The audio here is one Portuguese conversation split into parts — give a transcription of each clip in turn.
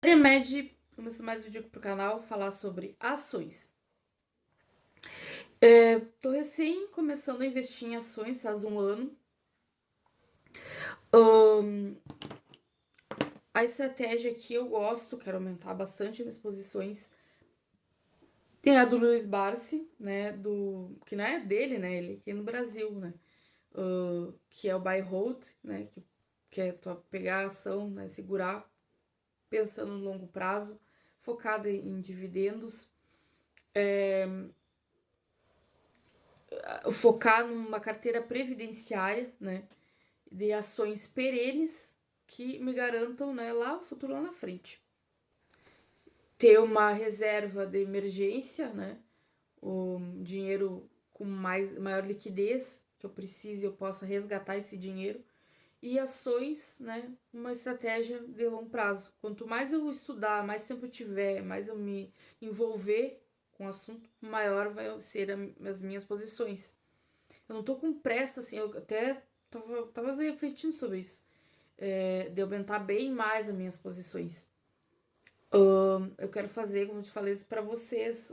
Med, começando mais vídeo aqui pro canal, falar sobre ações. Tô recém começando a investir em ações faz um ano. A estratégia que eu gosto, quero aumentar bastante as minhas posições, tem a do Luiz Barsi, né, que não é dele, né, ele aqui no Brasil, né, que é o buy hold, né, que é tu pegar a ação, né, segurar, pensando no longo prazo, focada em dividendos, focar numa carteira previdenciária, né, de ações perenes que me garantam, né, lá o futuro lá na frente. Ter uma reserva de emergência, né, o dinheiro com maior liquidez que eu precise, eu possa resgatar esse dinheiro. E ações, né, uma estratégia de longo prazo. Quanto mais eu estudar, mais tempo eu tiver, mais eu me envolver com o assunto, maior vai ser as minhas posições. Eu não tô com pressa, assim, eu até tava refletindo sobre isso. De aumentar bem mais as minhas posições. Eu quero fazer, como eu te falei, para vocês.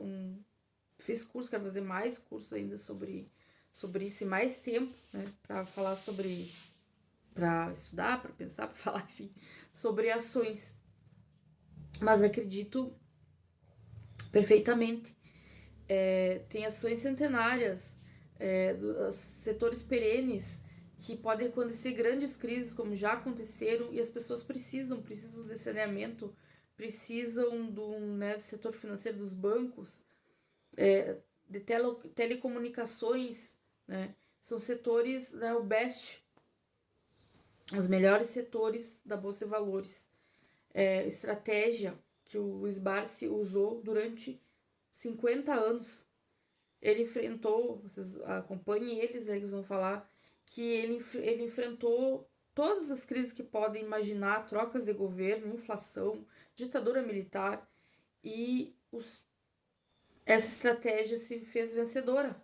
Fiz curso, quero fazer mais cursos ainda sobre isso e mais tempo, né? Para falar sobre. Para estudar, para pensar, para falar, enfim, sobre ações. Mas acredito perfeitamente. Tem ações centenárias, setores perenes que podem acontecer grandes crises, como já aconteceram, e as pessoas precisam de saneamento, precisam do setor financeiro dos bancos, de telecomunicações, né? São setores, né, o best, os melhores setores da Bolsa de Valores. Estratégia que o Sbarsi usou durante 50 anos. Ele enfrentou, vocês acompanhem eles, eles vão falar que ele enfrentou todas as crises que podem imaginar, trocas de governo, inflação, ditadura militar, e essa estratégia se fez vencedora.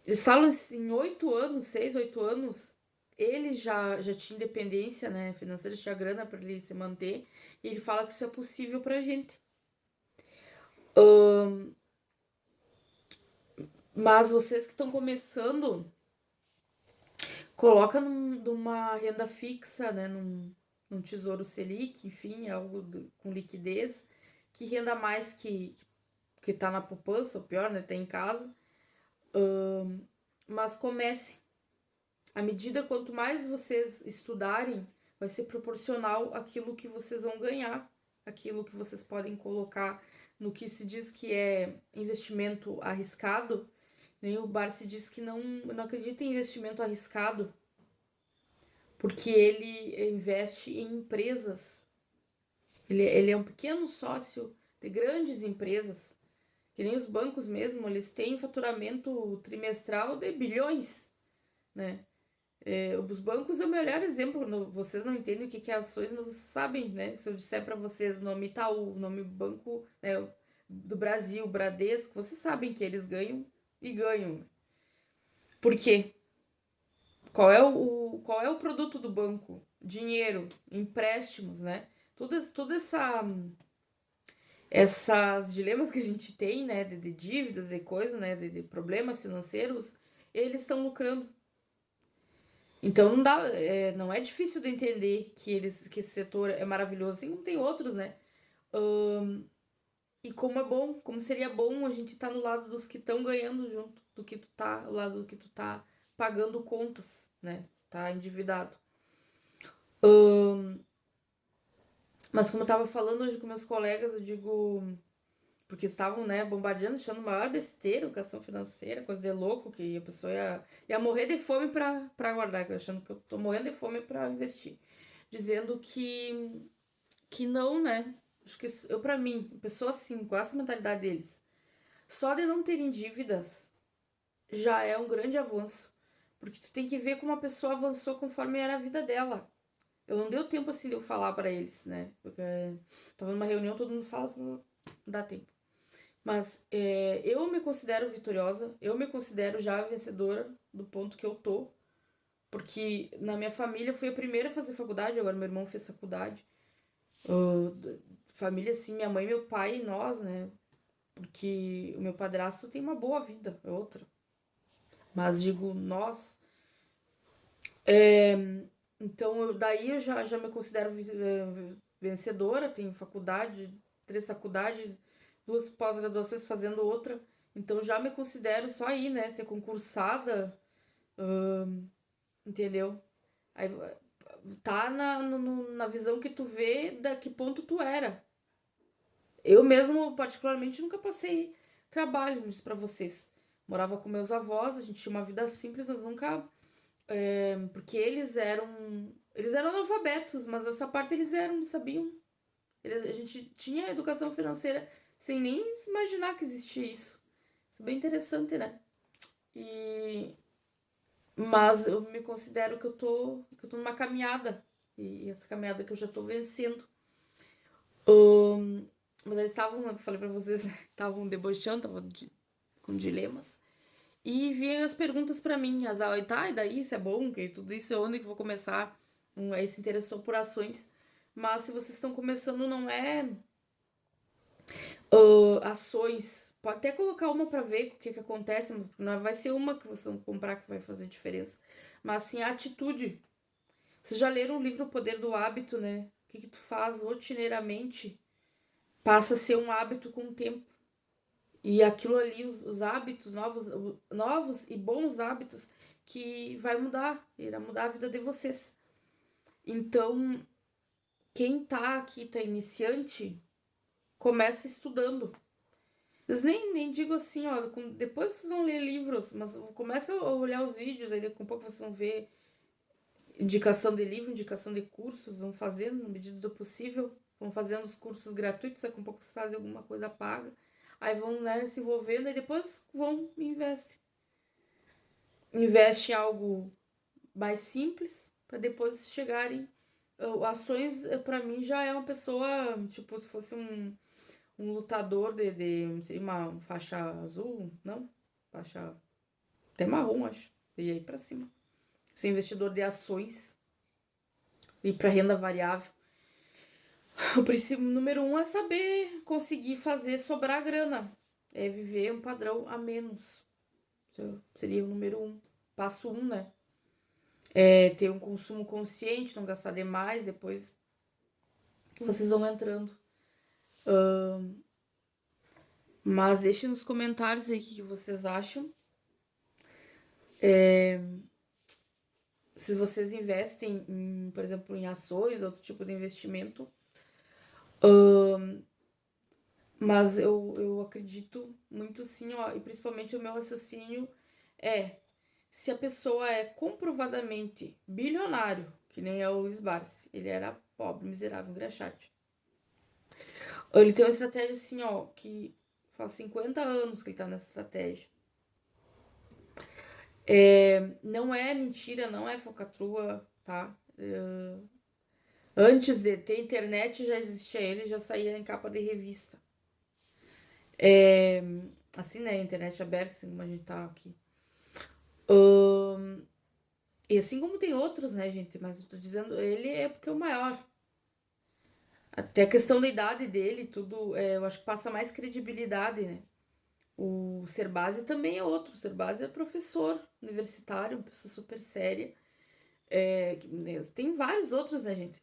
Eles falam em 8 anos, 6, 8 anos, ele já tinha independência, né, financeira, tinha grana para ele se manter, e ele fala que isso é possível pra gente. Mas vocês que estão começando, coloca numa renda fixa, né, num tesouro Selic, enfim, algo com liquidez, que renda mais que tá na poupança, ou pior, né, tem em casa. Mas comece. À medida quanto mais vocês estudarem, vai ser proporcional àquilo que vocês vão ganhar, aquilo que vocês podem colocar no que se diz que é investimento arriscado. Nem o Barsi diz que não acredita em investimento arriscado, porque ele investe em empresas. Ele é um pequeno sócio de grandes empresas, que nem os bancos mesmo, eles têm faturamento trimestral de bilhões, né? Os bancos é o melhor exemplo. Vocês não entendem o que é ações, mas vocês sabem, né? Se eu disser para vocês o nome Itaú, o nome Banco, né, do Brasil, Bradesco, vocês sabem que eles ganham e ganham. Por quê? Qual é o produto do banco? Dinheiro, empréstimos, né? Tudo essas dilemas que a gente tem, né? De dívidas e coisa, né? De problemas financeiros, eles estão lucrando. Então não é difícil de entender que esse setor é maravilhoso, assim como tem outros, né? E como é bom, como seria bom a gente estar no lado dos que estão ganhando junto do que tu tá, ao lado do que tu tá pagando contas, né? Tá endividado. Mas como eu tava falando hoje com meus colegas, eu digo, porque estavam, né, bombardeando, achando maior besteira, educação financeira, coisa de louco, que a pessoa ia morrer de fome pra guardar, achando que eu tô morrendo de fome pra investir. Dizendo que não, né? Acho que eu, pra mim, pessoa assim, com essa mentalidade deles, só de não terem dívidas já é um grande avanço. Porque tu tem que ver como a pessoa avançou conforme era a vida dela. Eu não deu tempo assim de eu falar pra eles, né? Porque tava numa reunião, todo mundo fala, não dá tempo. Mas eu me considero vitoriosa, eu me considero já vencedora do ponto que eu tô. Porque na minha família eu fui a primeira a fazer faculdade, agora meu irmão fez faculdade. Ah, família, assim, minha mãe, meu pai e nós, né? Porque o meu padrasto tem uma boa vida, é outra. Mas digo, nós. É, então, daí eu já me considero vencedora, tenho faculdade, 3 faculdades, 2 pós-graduações fazendo outra. Então, já me considero só aí, né? Ser concursada, entendeu? Aí tá na visão que tu vê da que ponto tu era. Eu mesmo, particularmente, nunca passei trabalho, disse pra vocês. Morava com meus avós, a gente tinha uma vida simples, mas nunca. Porque eles eram analfabetos, mas essa parte eles eram, sabiam. A gente tinha educação financeira sem nem imaginar que existia isso. Isso é bem interessante, né? E, mas eu me considero que eu tô numa caminhada. E essa caminhada que eu já tô vencendo. Mas eles estavam, eu falei pra vocês, né? Estavam debochando, estavam com dilemas. E vinham as perguntas pra mim, tá, e daí, isso é bom, que tudo isso é onde que eu vou começar? Aí se interessou por ações. Mas se vocês estão começando, não é ações. Pode até colocar uma pra ver o que que acontece, mas não vai ser uma que vocês vão comprar que vai fazer diferença. Mas sim a atitude. Vocês já leram o livro O Poder do Hábito, né? O que que tu faz rotineiramente passa a ser um hábito com o tempo. E aquilo ali, os hábitos, novos e bons hábitos, que irá mudar a vida de vocês. Então, quem tá aqui, tá iniciante, começa estudando. Mas nem digo assim, ó, depois vocês vão ler livros, mas começa a olhar os vídeos, aí daqui a pouco vocês vão ver indicação de livro, indicação de cursos, vão fazendo na medida do possível, vão fazendo os cursos gratuitos, daqui a pouco vocês fazem alguma coisa paga, aí vão, né, se envolvendo, aí depois vão e investem. Investe em algo mais simples, para depois chegarem. Ações, para mim, já é uma pessoa, tipo, se fosse um lutador seria uma faixa azul, não? Faixa até marrom, acho. E aí pra cima. Ser investidor de ações e para renda variável. O princípio número 1 é saber conseguir fazer sobrar grana. É viver um padrão a menos. Seria o número 1. Passo 1, né? É ter um consumo consciente, não gastar demais, depois vocês vão entrando. Mas deixem nos comentários aí o que vocês acham. Se vocês investem, por exemplo, em ações, outro tipo de investimento. Mas eu acredito muito sim, ó, e principalmente o meu raciocínio é, se a pessoa é comprovadamente bilionário, que nem é o Luiz Barsi, ele era pobre, miserável, engraxate. Ele tem uma estratégia assim, ó, que faz 50 anos que ele tá nessa estratégia. Não é mentira, não é falcatrua, tá? Antes de ter internet já existia ele, já saía em capa de revista. Assim, né? Internet aberta, assim como a gente tá aqui. E assim como tem outros, né, gente? Mas eu tô dizendo, ele é porque é o maior. Até a questão da idade dele, tudo, eu acho que passa mais credibilidade, né? O Cerbasi também é outro. O Cerbasi é professor universitário, uma pessoa super séria. Tem vários outros, né, gente?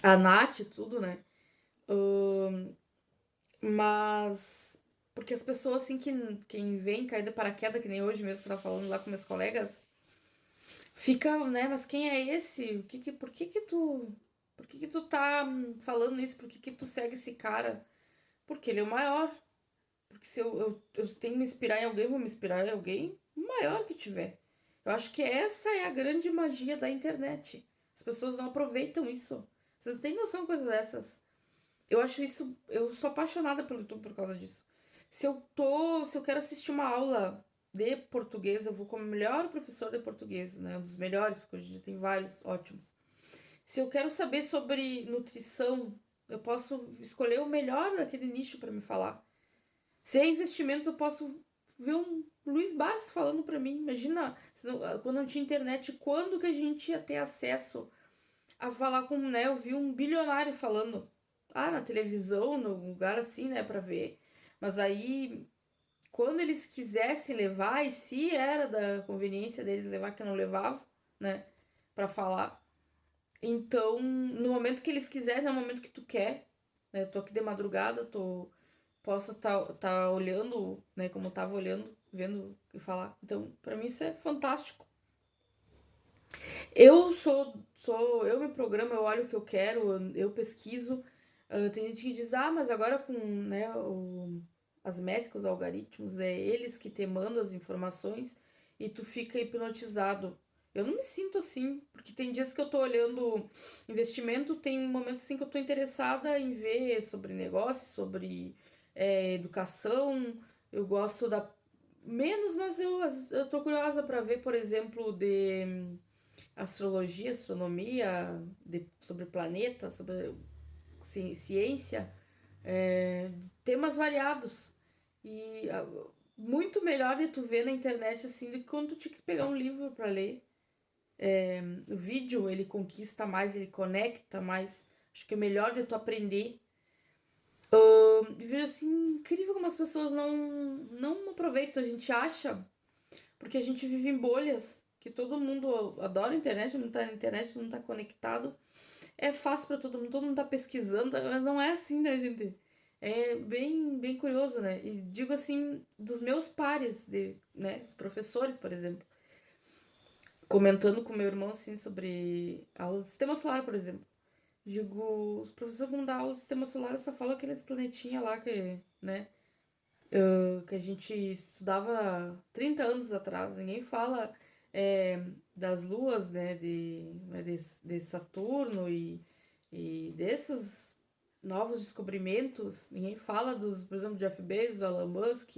A Nath, tudo, né? Mas. Porque as pessoas, assim, quem vem cair de paraquedas, que nem hoje mesmo que eu tava falando lá com meus colegas, fica, né? Mas quem é esse? Por que que tu. Por que que tu tá falando isso? Por que que tu segue esse cara? Porque ele é o maior. Porque se eu tenho que me inspirar em alguém, eu vou me inspirar em alguém maior que tiver. Eu acho que essa é a grande magia da internet. As pessoas não aproveitam isso. Vocês não têm noção de coisa dessas. Eu acho isso. Eu sou apaixonada pelo YouTube por causa disso. Se eu quero assistir uma aula de português, eu vou como melhor professor de português, né? Um dos melhores, porque hoje em dia tem vários ótimos. Se eu quero saber sobre nutrição, eu posso escolher o melhor daquele nicho para me falar. Se é investimentos, eu posso ver um Luiz Barsi falando pra mim. Imagina, quando não tinha internet, quando que a gente ia ter acesso a falar com, né? Eu vi um bilionário falando. Ah, na televisão, num lugar assim, né, pra ver. Mas aí, quando eles quisessem levar, e se era da conveniência deles levar, que eu não levava, né, pra falar. Então, no momento que eles quiserem, é o momento que tu quer, né? Eu tô aqui de madrugada, posso tá olhando, né, como eu tava olhando, vendo e falar. Então, pra mim isso é fantástico. Eu me programo, eu olho o que eu quero, eu pesquiso. Tem gente que diz, ah, mas agora com, né, as métricas, os algoritmos, é eles que te mandam as informações e tu fica hipnotizado. Eu não me sinto assim, porque tem dias que eu tô olhando investimento, tem momentos assim que eu tô interessada em ver sobre negócio, sobre educação. Eu gosto da. Menos, mas eu tô curiosa para ver, por exemplo, de astrologia, astronomia, sobre planeta, sobre ciência, temas variados. E muito melhor de tu ver na internet assim do que quando tu tinha que pegar um livro para ler. O vídeo ele conquista mais, ele conecta mais. Acho que é melhor de tu aprender. E vejo assim, incrível como as pessoas não aproveitam. A gente acha, porque a gente vive em bolhas, que todo mundo adora a internet, todo mundo tá na internet, todo mundo tá conectado. É fácil para todo mundo tá pesquisando, mas não é assim, né, gente? É bem curioso, né? E digo assim, dos meus pares, né, os professores, por exemplo, comentando com meu irmão, assim, sobre aula de sistema solar, por exemplo. Digo, os professores vão dar aula de sistema solar só falam aqueles planetinha lá que, né, que a gente estudava 30 anos atrás. Ninguém fala das luas, né, de Saturno e desses novos descobrimentos. Ninguém fala dos, por exemplo, Jeff Bezos, Elon Musk,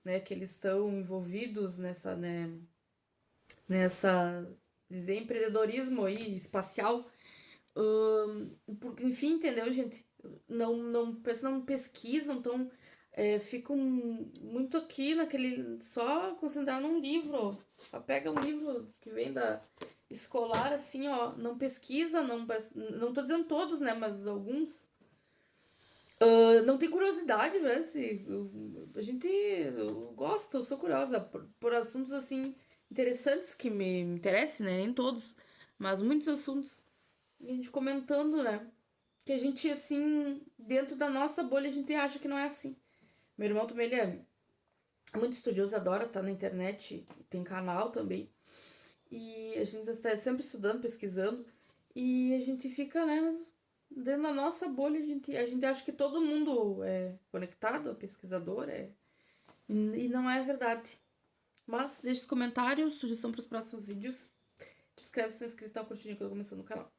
né, que eles estão envolvidos nessa dizer, empreendedorismo aí espacial. Porque, enfim, entendeu, gente? Não pesquisam, então ficam muito aqui naquele. Só concentrar num livro. Só pega um livro que vem da escolar, assim, ó. Não pesquisa, não tô dizendo todos, né? Mas alguns. Não tem curiosidade, né? A gente. Eu gosto, eu sou curiosa por assuntos, assim, interessantes que me interessem, né? Nem todos, mas muitos assuntos. E a gente comentando, né? Que a gente, assim, dentro da nossa bolha, a gente acha que não é assim. Meu irmão também, ele é muito estudioso, adora estar na internet, tem canal também. E a gente está sempre estudando, pesquisando. E a gente fica, né, mas dentro da nossa bolha, a gente acha que todo mundo é conectado, é pesquisador, e não é verdade. Mas deixa os comentários, sugestão para os próximos vídeos. Te inscreve se não é inscrito, tá curtindo que eu tô começando no canal.